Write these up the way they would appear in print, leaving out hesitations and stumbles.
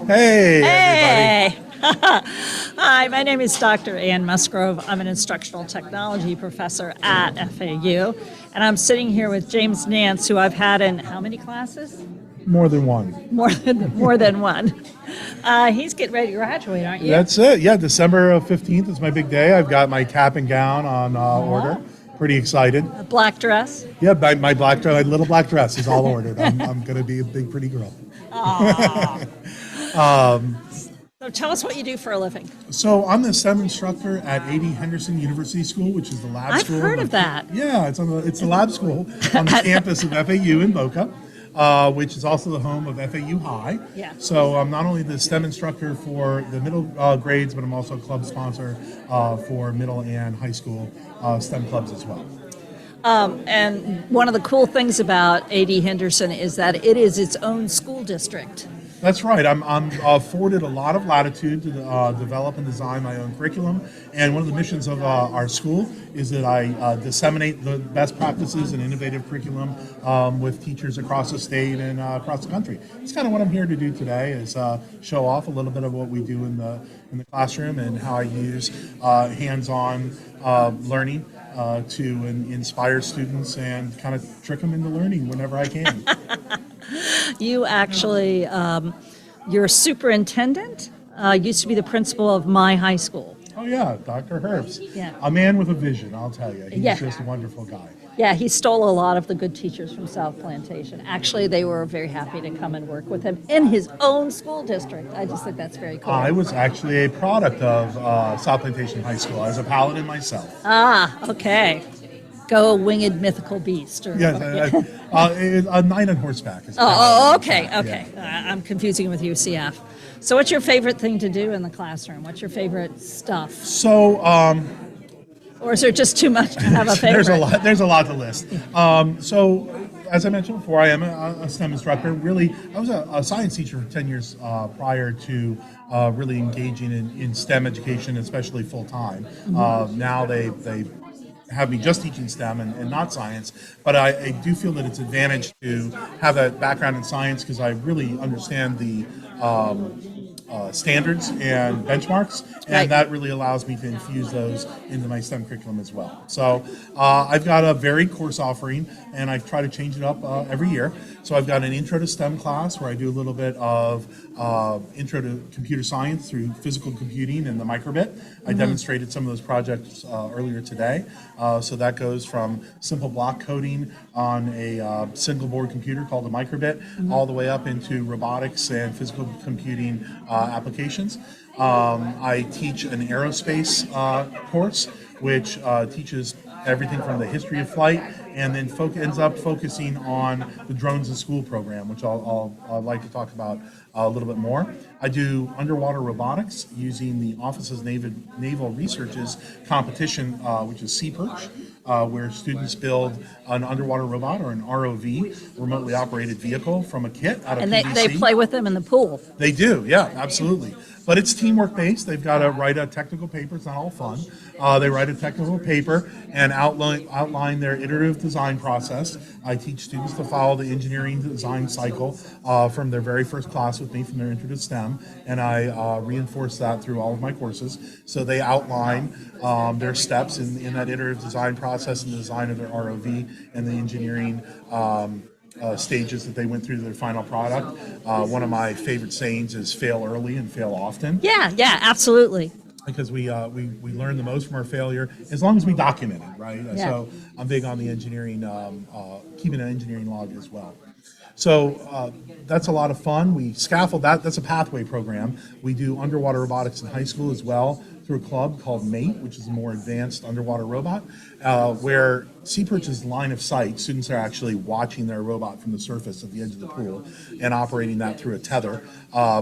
Hey, everybody. Hey! Hi, my name is Dr. Ann Musgrove. I'm an instructional technology professor at FAU, and I'm sitting here with James Nance, who I've had in how many classes? More than one. More than one. He's getting ready to graduate, aren't you? That's it. Yeah, December 15th is my big day. I've got my cap and gown on order. Pretty excited. A black dress. Yeah, my black dress, my little black dress is all ordered. I'm going to be a big, pretty girl. So tell us what you do for a living. So I'm the STEM instructor at A.D. Henderson University School, which is the lab I've school. heard of that. Yeah, it's the lab school on the campus of FAU in Boca. Which is also the home of FAU High. Yeah. So I'm not only the STEM instructor for the middle grades, but I'm also a club sponsor for middle and high school STEM clubs as well. And one of the cool things about A.D. Henderson is that it is its own school district. That's right. I'm afforded a lot of latitude to develop and design my own curriculum. And one of the missions of our school is that I disseminate the best practices and innovative curriculum with teachers across the state and across the country. It's kind of what I'm here to do today is show off a little bit of what we do in the classroom and how I use hands-on learning to inspire students and kind of trick them into learning whenever I can. You actually, your superintendent used to be the principal of my high school. Oh yeah, Dr. Herbst. Yeah. A man with a vision, I'll tell you. He's Yeah. just a wonderful guy. Yeah, he stole a lot of the good teachers from South Plantation. Actually, they were very happy to come and work with him in his own school district. I just think that's very cool. I was actually a product of South Plantation High School. I was a paladin myself. Okay. Go winged mythical beast. Or, Yes, a knight on horseback. Is okay. Yeah. I'm confusing with UCF. So what's your favorite thing to do in the classroom? What's your favorite stuff? So, Or is there just too much to have a favorite? There's a lot to list. So, as I mentioned before, I am a STEM instructor. Really, I was a science teacher for 10 years prior to really engaging in STEM education, especially full time. Now they have me just teaching STEM and not science, but I do feel that it's advantage to have that background in science because I really understand the standards and benchmarks, and Right. that really allows me to infuse those into my STEM curriculum as well. So I've got a varied course offering, and I try to change it up every year. So I've got an intro to STEM class where I do a little bit of intro to computer science through physical computing and the microbit. I demonstrated some of those projects earlier today. So that goes from simple block coding on a single board computer called a microbit, all the way up into robotics and physical computing applications. I teach an aerospace course, which teaches everything from the history of flight, and then ends up focusing on the drones in school program, which I'll like to talk about a little bit more. I do underwater robotics using the Office of Naval Research's competition, which is Sea Perch, where students build an underwater robot or an ROV, remotely operated vehicle, from a kit out of And PVC. they play with them in the pool. They do, yeah, absolutely. But it's teamwork based. They've got to write a technical paper. It's not all fun. They write a technical paper and outline their iterative design process. I teach students to follow the engineering design cycle from their very first class with me, from their intro to STEM, and I reinforce that through all of my courses. So they outline their steps in that iterative design process and the design of their ROV and the engineering stages that they went through to their final product. One of my favorite sayings is fail early and fail often. Yeah, absolutely. Because we learn the most from our failure as long as we document it, right? Yeah. So I'm big on the engineering, keeping an engineering log as well. So that's a lot of fun. We scaffold that. That's a pathway program. We do underwater robotics in high school as well through a club called MATE, which is a more advanced underwater robot, where Sea Perch's line of sight, students are actually watching their robot from the surface at the edge of the pool and operating that through a tether.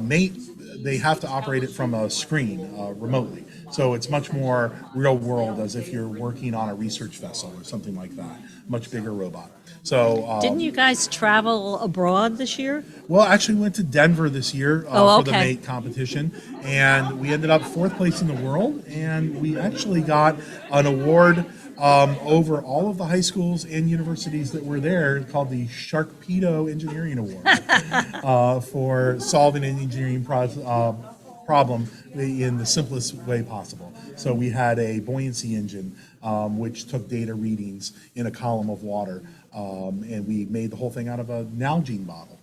MATE, they have to operate it from a screen remotely. So it's much more real world, as if you're working on a research vessel or something like that. Much bigger robot. So Didn't you guys travel abroad this year? well, actually, we went to Denver this year Oh, for the okay. MATE competition, and we ended up fourth place in the world, and we actually got an award over all of the high schools and universities that were there, called the Sharkpedo Engineering Award for solving an engineering problem in the simplest way possible. So we had a buoyancy engine which took data readings in a column of water, and we made the whole thing out of a Nalgene bottle.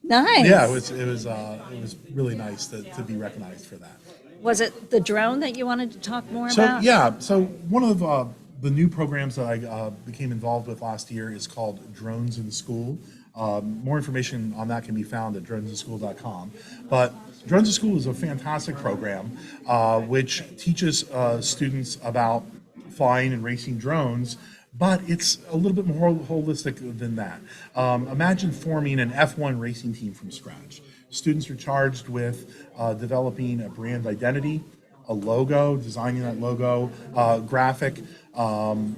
Nice. Yeah, it was really nice to be recognized for that. Was it the drone that you wanted to talk more So about? yeah, so one of the new programs that I became involved with last year is called Drones in School. More information on that can be found at dronesinschool.com. But Drones in School is a fantastic program which teaches students about flying and racing drones, but it's a little bit more holistic than that. Imagine forming an F1 racing team from scratch. Students are charged with developing a brand identity, a logo, designing that logo, graphic, and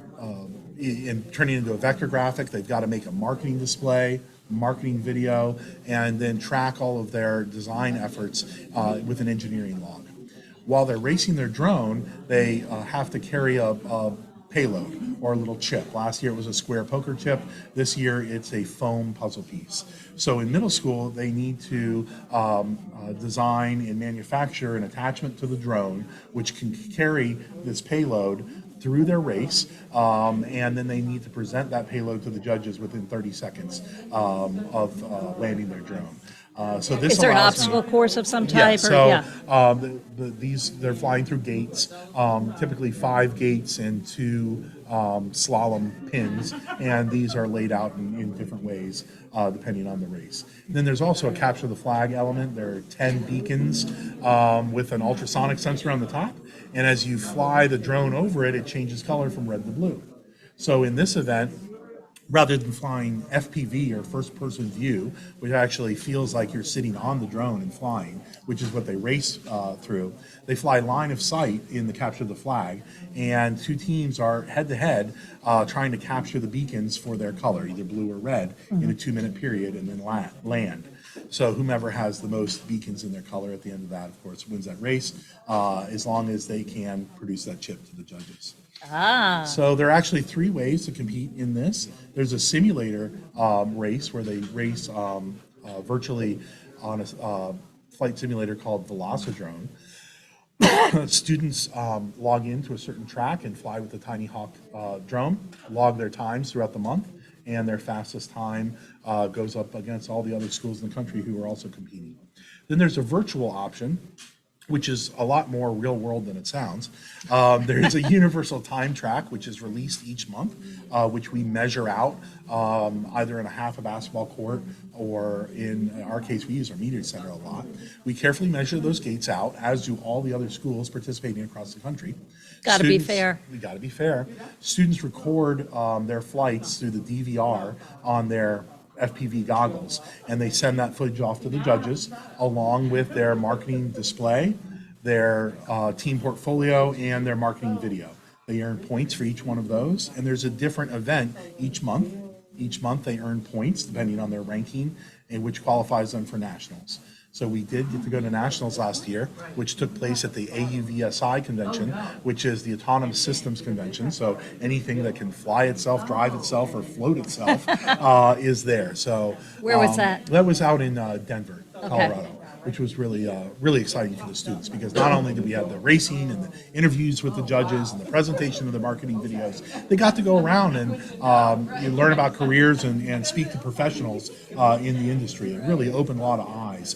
turning it into a vector graphic. They've got to make a marketing display, marketing video, and then track all of their design efforts with an engineering log. While they're racing their drone, they have to carry a payload or a little chip. Last year it was a square poker chip. This year it's a foam puzzle piece. So in middle school, they need to design and manufacture an attachment to the drone which can carry this payload through their race, and then they need to present that payload to the judges within 30 seconds of landing their drone. So this Is there an allows them- obstacle course of some Yeah, type? so they're flying through gates, typically 5 gates and 2 slalom pins, and these are laid out in different ways depending on the race. Then there's also a capture the flag element. There are 10 beacons with an ultrasonic sensor on the top, and as you fly the drone over it, it changes color from red to blue. So in this event, rather than flying FPV or first-person view, which actually feels like you're sitting on the drone and flying, which is what they race through, they fly line of sight in the capture the flag, and 2 teams are head-to-head trying to capture the beacons for their color, either blue or red, in a 2-minute period, and then land. So whomever has the most beacons in their color at the end of that, of course, wins that race, as long as they can produce that chip to the judges. So there are actually 3 ways to compete in this. There's a simulator race where they race virtually on a flight simulator called Velocidrone. Students log into a certain track and fly with the Tiny Hawk drone, log their times throughout the month, and their fastest time goes up against all the other schools in the country who are also competing. Then there's a virtual option, which is a lot more real world than it sounds. There is a universal time track, which is released each month, which we measure out either in a half a basketball court, or in our case, we use our media center a lot. We carefully measure those gates out, as do all the other schools participating across the country. Got to be fair. We got to be fair. Students record their flights through the DVR on their FPV goggles, and they send that footage off to the judges along with their marketing display, their team portfolio, and their marketing video. They earn points for each one of those, and there's a different event each month. Each month they earn points depending on their ranking, and which qualifies them for nationals. So we did get to go to nationals last year, which took place at the AUVSI convention, which is the Autonomous Systems Convention. So anything that can fly itself, drive itself, or float itself is there. So Where was that? That was out in Denver, Colorado, which was really really exciting for the students, because not only did we have the racing and the interviews with the judges and the presentation of the marketing videos, they got to go around and learn about careers and speak to professionals in the industry. It really opened a lot of eyes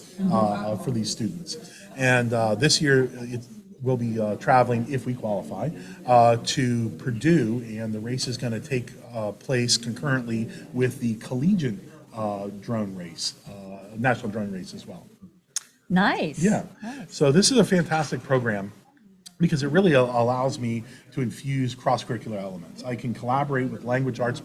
for these students. And this year we'll be traveling, if we qualify, to Purdue, and the race is going to take place concurrently with the collegiate drone race, national drone race as well. Nice. Yeah. So this is a fantastic program because it really allows me to infuse cross-curricular elements. I can collaborate with language arts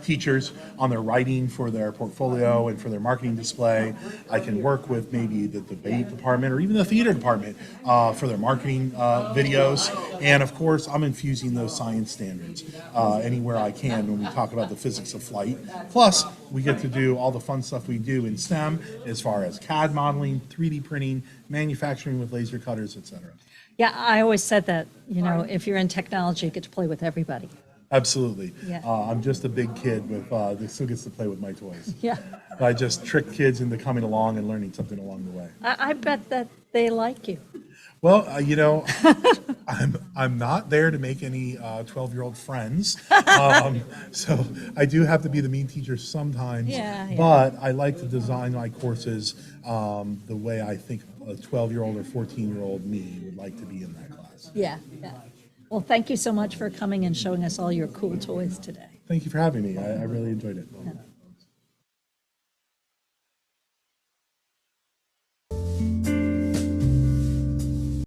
teachers on their writing for their portfolio and for their marketing display. I can work with maybe the debate department or even the theater department for their marketing videos. And of course, I'm infusing those science standards anywhere I can when we talk about the physics of flight. Plus, we get to do all the fun stuff we do in STEM as far as CAD modeling, 3D printing, manufacturing with laser cutters, etc. Yeah, I always said that, if you're in technology, you get to play with everybody. Absolutely. Yeah. I'm just a big kid that still gets to play with my toys. Yeah. I just trick kids into coming along and learning something along the way. I bet that they like you. Well, I'm not there to make any 12-year-old friends, so I do have to be the mean teacher sometimes. Yeah. But I like to design my courses the way I think a 12-year-old or 14-year-old me would like to be in that class. Yeah. Well, thank you so much for coming and showing us all your cool toys today. Thank you for having me. I really enjoyed it. Yeah.